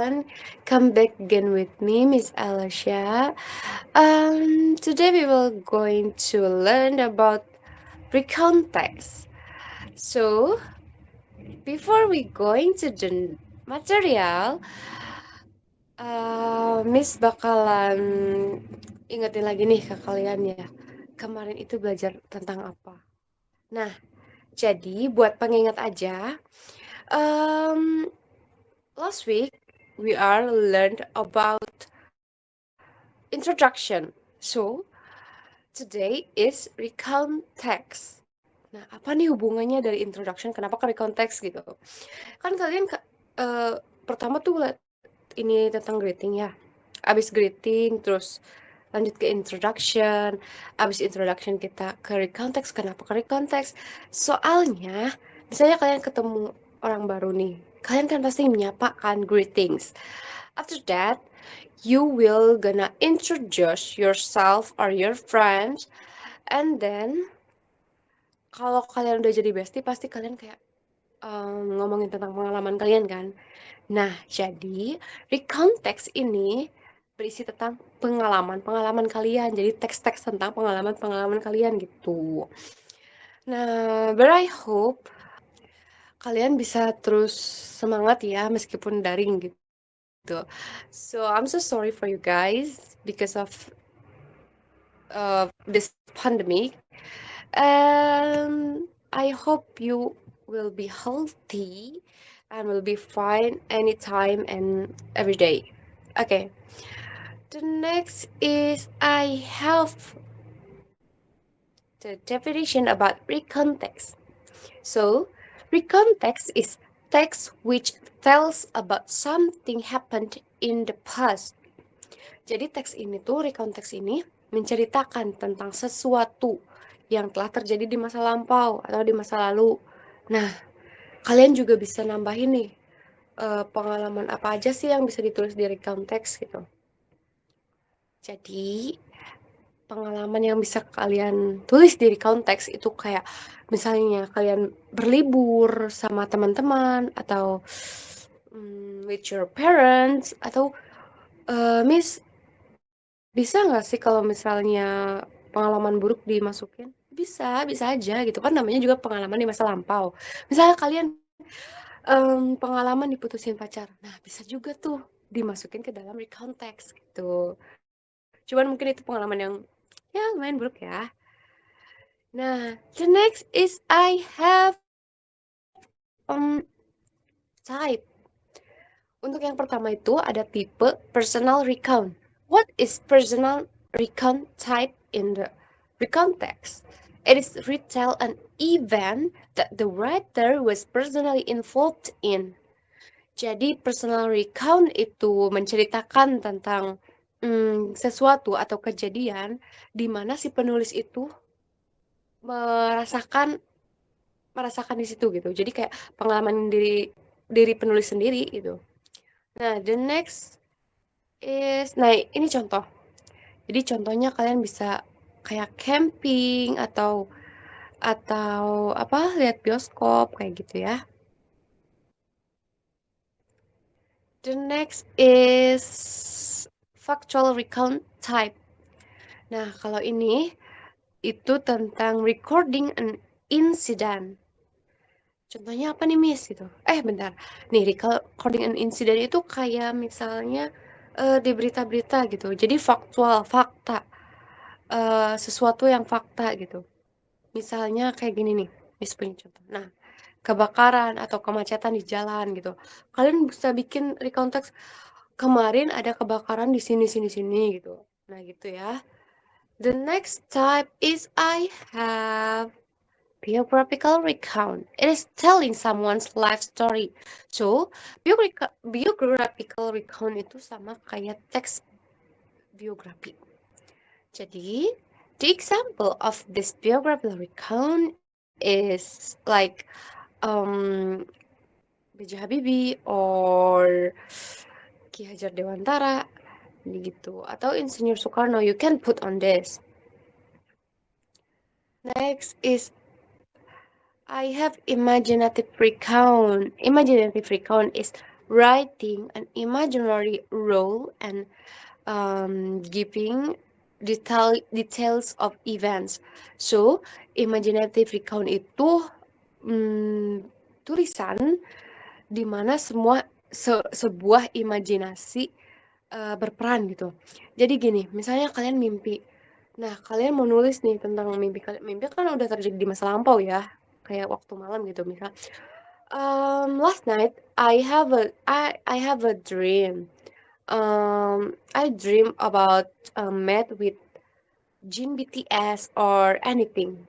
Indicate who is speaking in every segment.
Speaker 1: everyone. Come back again with me, Miss Alicia. Today we will going to learn about recontext. So, before we going to the material, Miss bakalan ingetin lagi nih ke kalian ya. Kemarin itu belajar tentang apa? Nah, jadi buat pengingat aja, um, last week we are learned about introduction. So, today is recount text. Nah, apa nih hubungannya dari introduction kenapa ke recount text gitu? Kan kalian eh, pertama tuh lihat ini tentang greeting ya. Abis greeting terus lanjut ke introduction. Abis introduction kita ke recount text. Kenapa ke recount text? Soalnya misalnya kalian ketemu orang baru nih. Kalian kan pasti menyapa kan greetings. After that, you will gonna introduce yourself or your friends, and then kalau kalian udah jadi bestie pasti kalian kayak ngomongin tentang pengalaman kalian kan. Nah, jadi recount text ini berisi tentang pengalaman-pengalaman kalian. Jadi teks-teks tentang pengalaman-pengalaman kalian gitu. Nah, but I hope kalian bisa terus semangat ya meskipun daring gitu. So I'm so sorry for you guys because of this pandemic, and I hope you will be healthy and will be fine anytime and every day. Okay, the next is I have the definition about recontext. So, recontext is text which tells about something happened in the past. Jadi teks ini tuh, recontext ini menceritakan tentang sesuatu yang telah terjadi di masa lampau atau di masa lalu. Nah, kalian juga bisa nambahin nih pengalaman apa aja sih yang bisa ditulis di recontext gitu. Jadi, pengalaman yang bisa kalian tulis di recontext itu kayak misalnya kalian berlibur sama teman-teman atau with your parents atau Miss bisa nggak sih kalau misalnya pengalaman buruk dimasukin? Bisa, bisa aja gitu kan namanya juga pengalaman di masa lampau. Misalnya kalian pengalaman diputusin pacar. Nah, bisa juga tuh dimasukin ke dalam recontext gitu. Cuman mungkin itu pengalaman yang ya lumayan buruk ya. Nah, the next is I have type. Untuk yang pertama itu ada tipe personal recount. What is personal recount type in the recount text? It is retell an event that the writer was personally involved in. Jadi personal recount itu menceritakan tentang sesuatu atau kejadian di mana si penulis itu merasakan merasakan di situ gitu. Jadi kayak pengalaman diri diri penulis sendiri gitu. Nah, the next is nah ini contoh. Jadi contohnya kalian bisa kayak camping atau apa lihat bioskop kayak gitu ya. The next is factual recount type. Nah, kalau ini itu tentang recording an incident. Contohnya apa nih, Miss? Gitu. Bentar. Nih, recording an incident itu kayak misalnya di berita-berita gitu. Jadi faktual, fakta. Sesuatu yang fakta gitu. Misalnya kayak gini nih, Miss punya contoh. Nah, kebakaran atau kemacetan di jalan gitu. Kalian bisa bikin rekonteks kemarin ada kebakaran di sini sini sini gitu. Nah, gitu ya. The next type is I have biographical recount. It is telling someone's life story. So, biographical recount itu sama kayak teks biografi. Jadi, the example of this biographical recount is like um, B.J. Habibie or Ki Hajar Dewantara gitu atau Insinyur Soekarno. You can put on this. Next is I have imaginative recount. Imaginative recount is writing an imaginary role and giving details of events. So, imaginative recount itu tulisan di mana sebuah imajinasi berperan gitu. Jadi gini, misalnya kalian mimpi. Nah, kalian mau nulis nih tentang mimpi kalian. Mimpi kan udah terjadi di masa lampau ya, kayak waktu malam gitu misal. Last night I have a dream. I dream about met with Jin BTS or anything.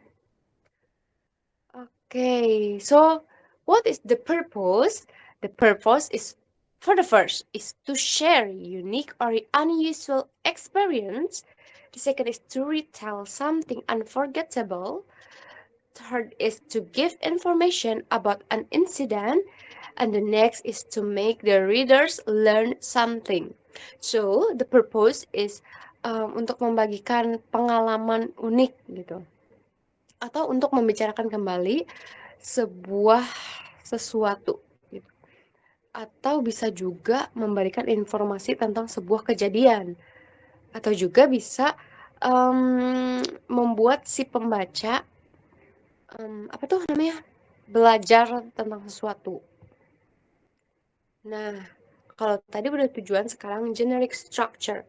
Speaker 1: Okay, so what is the purpose? The purpose is, for the first, is to share unique or unusual experience. The second is to retell something unforgettable. Third is to give information about an incident. And the next is to make the readers learn something. So, the purpose is untuk membagikan pengalaman unik gitu. Atau untuk membicarakan kembali sebuah sesuatu gitu. Atau bisa juga memberikan informasi tentang sebuah kejadian. Atau juga bisa membuat si pembaca apa tuh namanya? Belajar tentang sesuatu. Nah, kalau tadi udah tujuan, sekarang generic structure.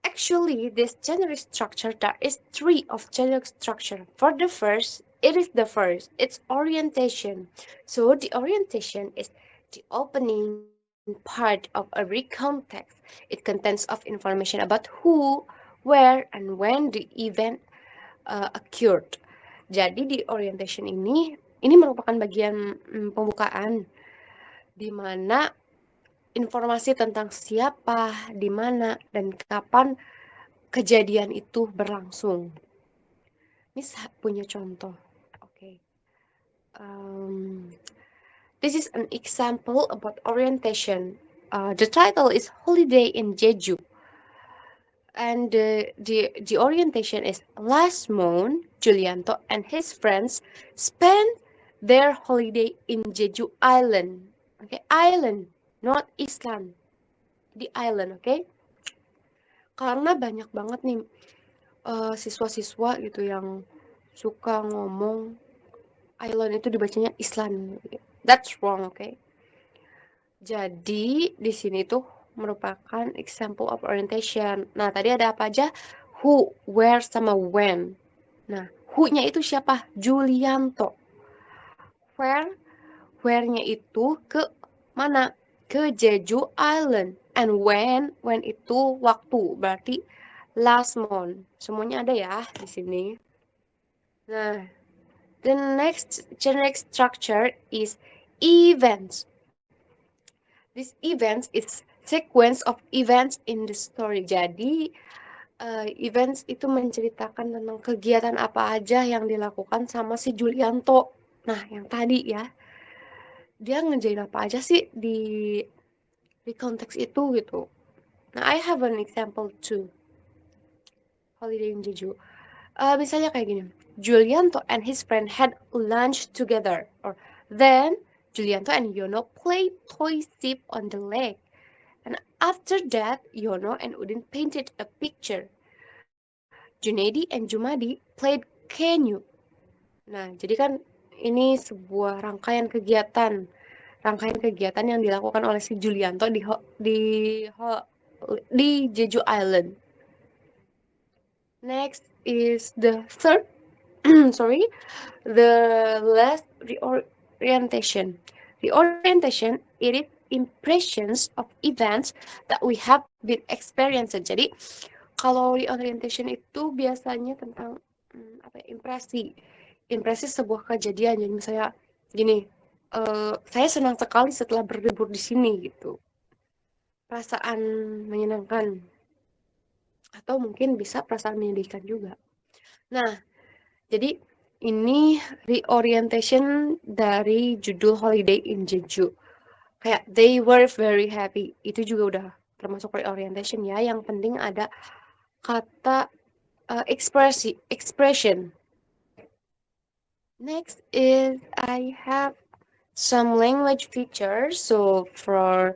Speaker 1: Actually, this generic structure, there is three of generic structure. For the first, it's orientation. So the orientation is the opening part of a context. It contains of information about who, where, and when the event occurred. Jadi di orientation ini merupakan bagian pembukaan di mana informasi tentang siapa, di mana, dan kapan kejadian itu berlangsung. Miss punya contoh. Okay. This is an example about orientation. The title is Holiday in Jeju. And the orientation is last month, Julianto and his friends spent their holiday in Jeju Island. Okay, island, not Island. The island, okay? Karena banyak banget nih siswa-siswa gitu yang suka ngomong island itu dibacanya Island. That's wrong, okay? Jadi di sini tuh merupakan example of orientation. Nah, tadi ada apa aja? Who, where, sama when. Nah, who-nya itu siapa? Julianto. Where, where-nya itu ke mana? Ke Jeju Island. And when itu waktu. Berarti last month. Semuanya ada ya di sini. Nah, the next generic structure is events. This events is sequence of events in the story. Jadi, events itu menceritakan tentang kegiatan apa aja yang dilakukan sama si Julianto. Nah, yang tadi ya, dia ngerjain apa aja sih di konteks itu gitu. Nah, I have an example too. Holiday in Jeju. Misalnya kayak gini. Julianto and his friend had lunch together. Or then Julianto and Yono played toy ship on the lake. And after that, Yono and Udin painted a picture. Junaidi and Jumadi played canoe. Nah, jadi kan ini sebuah rangkaian kegiatan yang dilakukan oleh si Julianto di Jeju Island. Next is the third, sorry, the last reorientation. Reorientation, it is impressions of events that we have been experienced. Jadi, kalau reorientation itu biasanya tentang impresi sebuah kejadian. Jadi misalnya gini, saya senang sekali setelah berlibur di sini gitu. Perasaan menyenangkan atau mungkin bisa perasaan menyedihkan juga. Nah, jadi ini reorientation dari judul Holiday in Jeju. Kayak they were very happy. Itu juga udah termasuk reorientation ya. Yang penting ada kata expression. Next is I have some language features. So for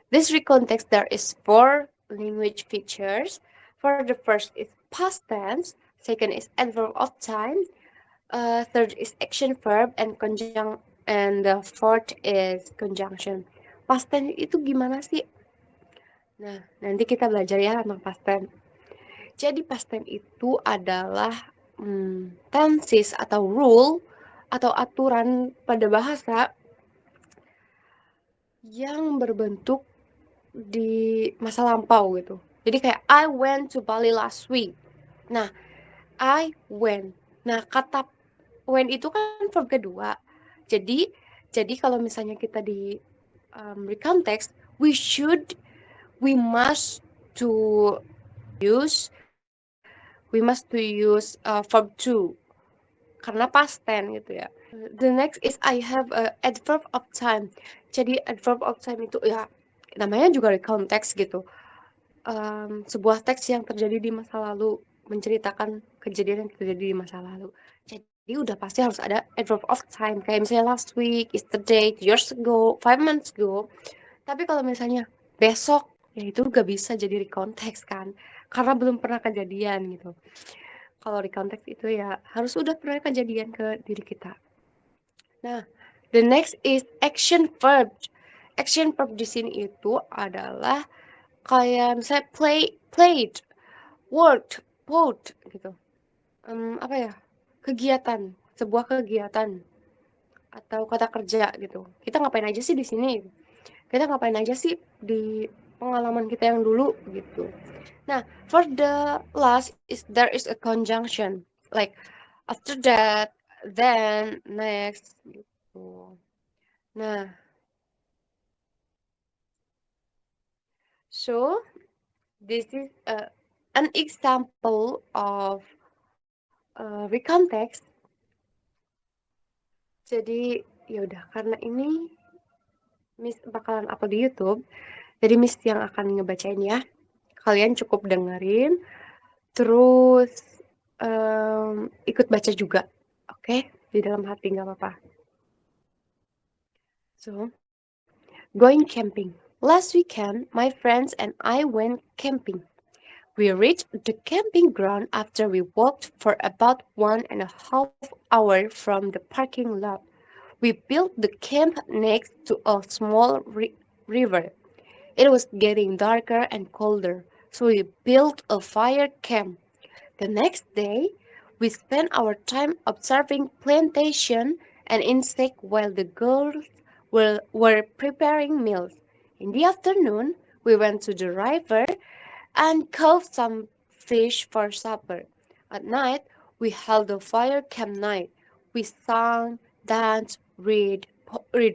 Speaker 1: this recontext, there is four language features. For the first is past tense, second is adverb of time, third is action verb, and the fourth is conjunction. Past tense itu gimana sih? Nah, nanti kita belajar ya tentang past tense. Jadi past tense itu adalah tenses atau rule atau aturan pada bahasa yang berbentuk di masa lampau gitu. Jadi kayak I went to Bali last week. Nah, I went. Nah, kata went itu kan verb kedua. Jadi kalau misalnya kita di recontext, we must to use verb to karena past tense gitu ya. The next is I have a adverb of time. Jadi adverb of time itu ya namanya juga recontext gitu. Sebuah teks yang terjadi di masa lalu, menceritakan kejadian yang terjadi di masa lalu. Jadi udah pasti harus ada adverb of time, kayak misalnya last week, yesterday, 2 years ago, 5 months ago. Tapi kalau misalnya besok, ya itu gak bisa jadi recontext kan, karena belum pernah kejadian gitu. Kalau recontext itu ya harus udah pernah kejadian ke diri kita. Nah, the next is action verb. Action verb di sini itu adalah kayak misalnya played, worked, vote gitu. Apa ya? Kegiatan, sebuah kegiatan atau kata kerja gitu. Kita ngapain aja sih di sini? Kita ngapain aja sih di pengalaman kita yang dulu gitu. Nah, for the last is there is a conjunction like after that, then, next gitu. Nah, so this is an example of recontext. Jadi ya udah karena ini Miss bakalan upload di YouTube. Jadi Miss yang akan ngebacain ya. Kalian cukup dengerin, terus ikut baca juga. Oke? Di dalam hati nggak apa-apa. So, going camping. Last weekend, my friends and I went camping. We reached the camping ground after we walked for about 1.5 hours from the parking lot. We built the camp next to a small river. It was getting darker and colder, so we built a fire camp. The next day, we spent our time observing plantation and insects while the girls were preparing meals. In the afternoon, we went to the river and caught some fish for supper. At night, we held a fire camp night. We sang, danced, read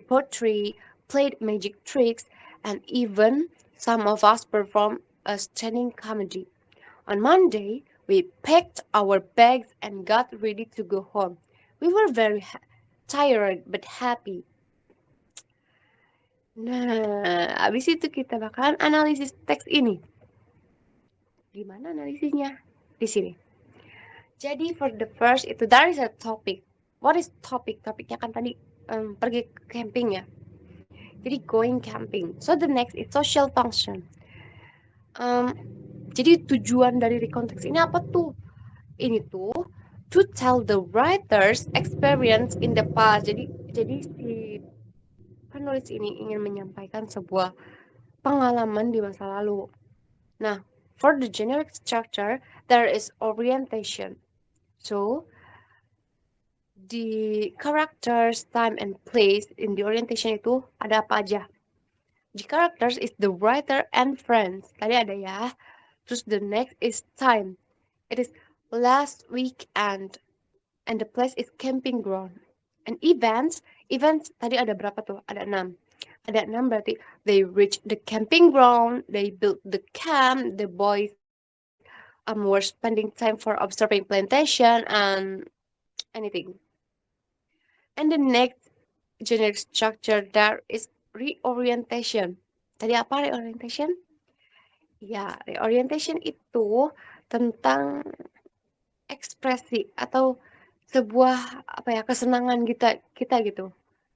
Speaker 1: poetry, played magic tricks, and even some of us performed a standing comedy. On Monday, we packed our bags and got ready to go home. We were very tired but happy. Nah, habis itu kita bakalan analisis teks ini. Gimana analisisnya? Di sini. Jadi for the first itu there is a topic. What is topic? Topiknya kan tadi pergi camping ya. Jadi going camping. So the next is social function. Jadi tujuan dari recontext ini apa tuh? Ini tuh to tell the writer's experience in the past. Jadi si penulis ini ingin menyampaikan sebuah pengalaman di masa lalu. Nah, for the generic structure, there is orientation. So, the characters, time, and place in the orientation itu ada apa aja? The characters is the writer and friends. Tadi ada ya. Terus the next is time. It is last weekend. And the place is camping ground. And events tadi ada berapa tuh? Ada 6. Ada 6 berarti they reach the camping ground, they built the camp, the boys were spending time for observing plantation and anything. And the next generic structure there is reorientation. Tadi apa reorientation? Ya, reorientation itu tentang ekspresi atau sebuah apa ya kesenangan kita gitu.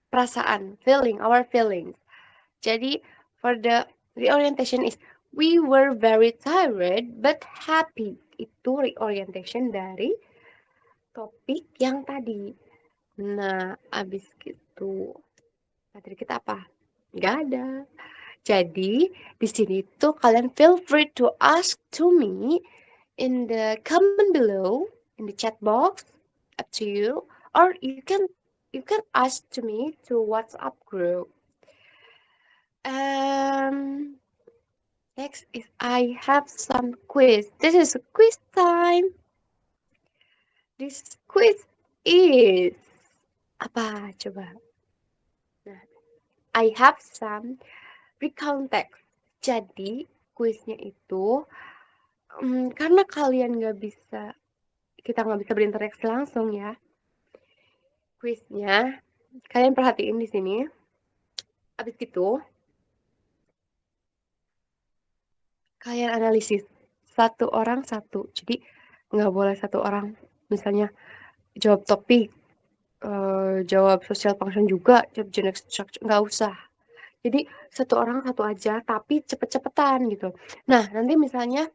Speaker 1: perasaan, our feelings. Jadi, for the reorientation is we were very tired but happy. Itu reorientation dari topik yang tadi. Nah, abis gitu. Materi kita apa? Nggak ada. Jadi, di sini tuh kalian feel free to ask to me in the comment below, in the chat box, up to you, or you can ask to me to WhatsApp group. Um, Next is I have some quiz. This is a quiz time. This quiz is apa coba? Nah, I have some recount text. Jadi kuisnya itu karena kalian kita nggak bisa berinteraksi langsung ya. Kuisnya kalian perhatiin di sini. Habis itu kalian analisis satu orang satu. Jadi nggak boleh satu orang misalnya jawab topik, jawab social function juga, jawab generic structure, nggak usah. Jadi satu orang satu aja, tapi cepet-cepetan gitu. Nah, nanti misalnya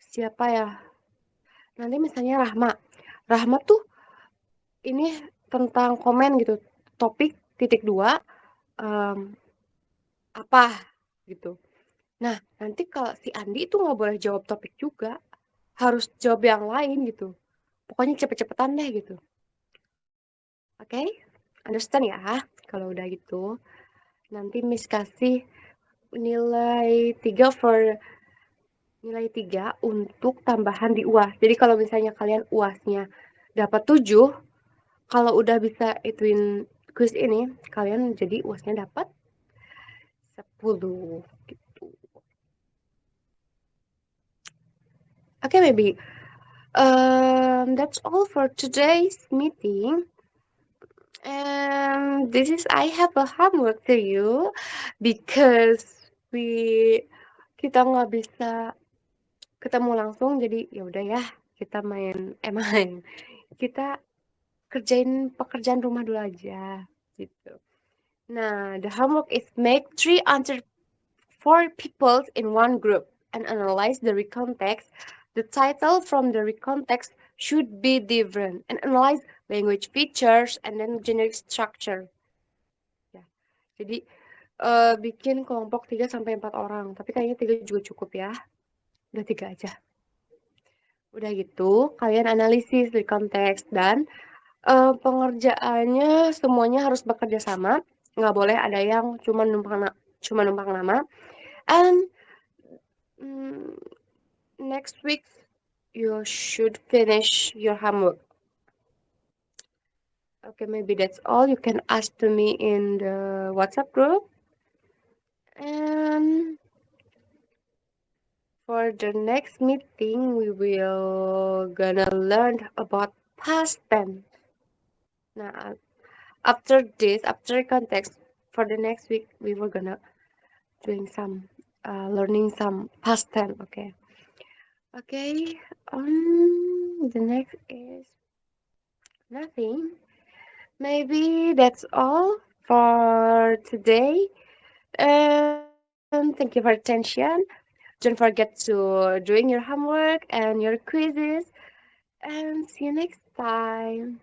Speaker 1: siapa ya? Nanti misalnya Rahma. Rahma tuh ini tentang komen gitu. Topik titik dua apa gitu. Nah, nanti kalau si Andi itu nggak boleh jawab topik juga. Harus jawab yang lain gitu. Pokoknya cepet-cepetan deh gitu. Oke? Okay? Understand ya? Kalau udah gitu. Nanti Miss kasih nilai 3 untuk tambahan di UAS. Jadi kalau misalnya kalian UASnya dapat 7, kalau udah bisa ituin quiz ini, kalian jadi UASnya dapat 10 gitu. Okay, maybe that's all for today's meeting. And this is I have a homework to you because kita nggak bisa ketemu langsung, jadi ya udah ya kita main kita kerjain pekerjaan rumah dulu aja gitu. Nah, the homework is make 3 answer 4 people in one group and analyze the recontext. The title from the recontext should be different and analyze language features and then generic structure. Ya. Jadi bikin kelompok 3 sampai 4 orang, tapi kayaknya 3 juga cukup ya. Udah 3 aja. Udah gitu, kalian analisis recontext dan pengerjaannya semuanya harus bekerja sama, nggak boleh ada yang cuma numpang nama. And next week you should finish your homework. Okay, maybe that's all. You can ask to me in the WhatsApp group. And for the next meeting, we will gonna learn about past tense. Now, after context, for the next week, we were gonna doing some learning some past tense. Okay. Okay. The next is nothing. Maybe that's all for today. And thank you for attention. Don't forget to doing your homework and your quizzes. And see you next time.